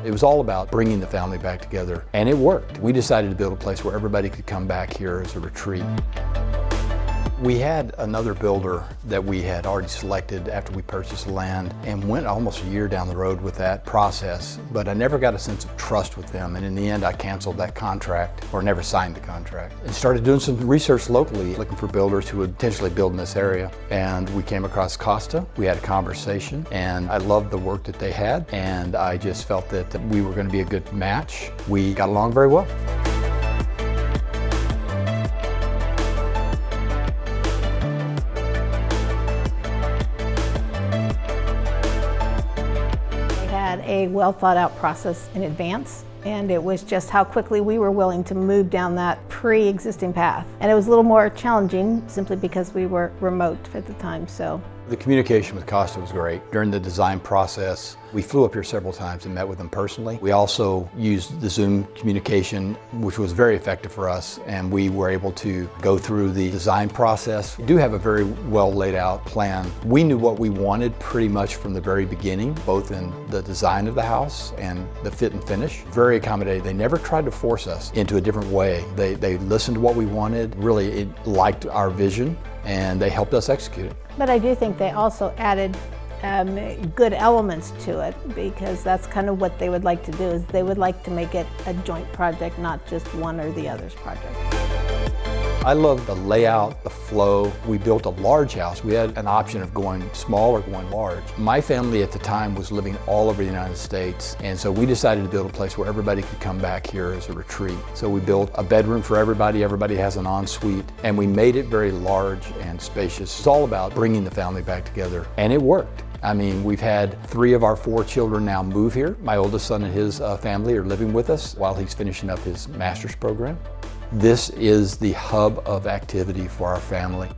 It was all about bringing the family back together, and it worked. We decided to build a place where everybody could come back here as a retreat. We had another builder that we had already selected after we purchased the land and went almost a year down the road with that process, but I never got a sense of trust with them, and in the end I canceled that contract or never signed the contract and started doing some research locally, looking for builders who would potentially build in this area. And we came across Costa. We had a conversation and I loved the work that they had, and I just felt that we were going to be a good match. We got along very well. A well thought out process in advance, and it was just how quickly we were willing to move down that pre-existing path. And it was a little more challenging simply because we were remote at the time. So the communication with Costa was great. During the design process, we flew up here several times and met with them personally. We also used the Zoom communication, which was very effective for us, and we were able to go through the design process. We do have a very well laid out plan. We knew what we wanted pretty much from the very beginning, both in the design of the house and the fit and finish. Very accommodating. They never tried to force us into a different way. They listened to what we wanted, really liked our vision, and they helped us execute it. But I do think they also added good elements to it, because that's kind of what they would like to do, is they would like to make it a joint project, not just one or the other's project. I love the layout, the flow. We built a large house. We had an option of going small or going large. My family at the time was living all over the United States, and so we decided to build a place where everybody could come back here as a retreat. So we built a bedroom for everybody. Everybody has an ensuite, and we made it very large and spacious. It's all about bringing the family back together, and it worked. I mean, we've had 3 of our 4 children now move here. My oldest son and his family are living with us while he's finishing up his master's program. This is the hub of activity for our family.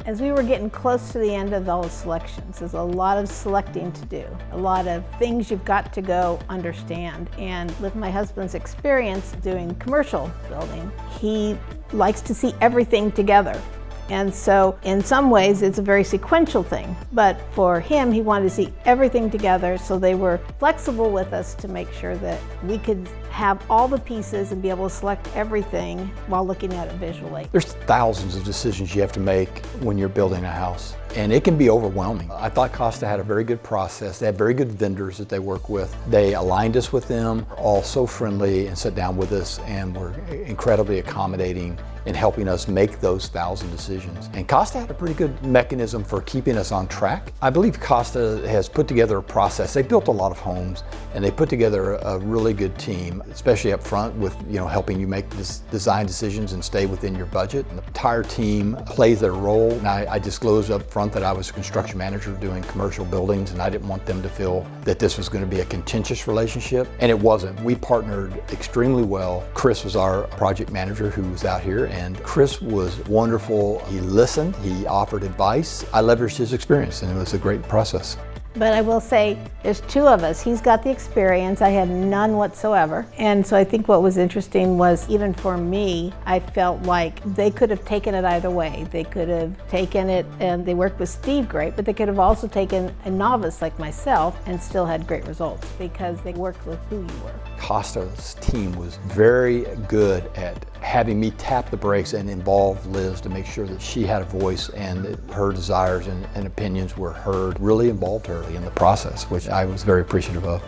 As we were getting close to the end of those selections, there's a lot of selecting to do, a lot of things you've got to go understand. And with my husband's experience doing commercial building, he likes to see everything together. And so in some ways it's a very sequential thing, but for him, he wanted to see everything together, so they were flexible with us to make sure that we could have all the pieces and be able to select everything while looking at it visually. There's thousands of decisions you have to make when you're building a house, and it can be overwhelming. I thought Costa had a very good process. They have very good vendors that they work with. They aligned us with them, all so friendly, and sat down with us and were incredibly accommodating in helping us make those 1,000 decisions. And Costa had a pretty good mechanism for keeping us on track. I believe Costa has put together a process. They built a lot of homes, and they put together a really good team, especially up front with helping you make design decisions and stay within your budget. And the entire team plays their role. And I disclosed up front that I was a construction manager doing commercial buildings, and I didn't want them to feel that this was going to be a contentious relationship, and it wasn't. We partnered extremely well. Chris was our project manager who was out here, and Chris was wonderful. He listened, he offered advice. I leveraged his experience, and it was a great process. But I will say, there's 2 of us. He's got the experience, I had none whatsoever. And so I think what was interesting was, even for me, I felt like they could have taken it either way. They could have taken it, and they worked with Steve great, but they could have also taken a novice like myself and still had great results, because they worked with who you were. Costa's team was very good at having me tap the brakes and involve Liz to make sure that she had a voice and that her desires and opinions were heard. Really involved her in the process, which I was very appreciative of.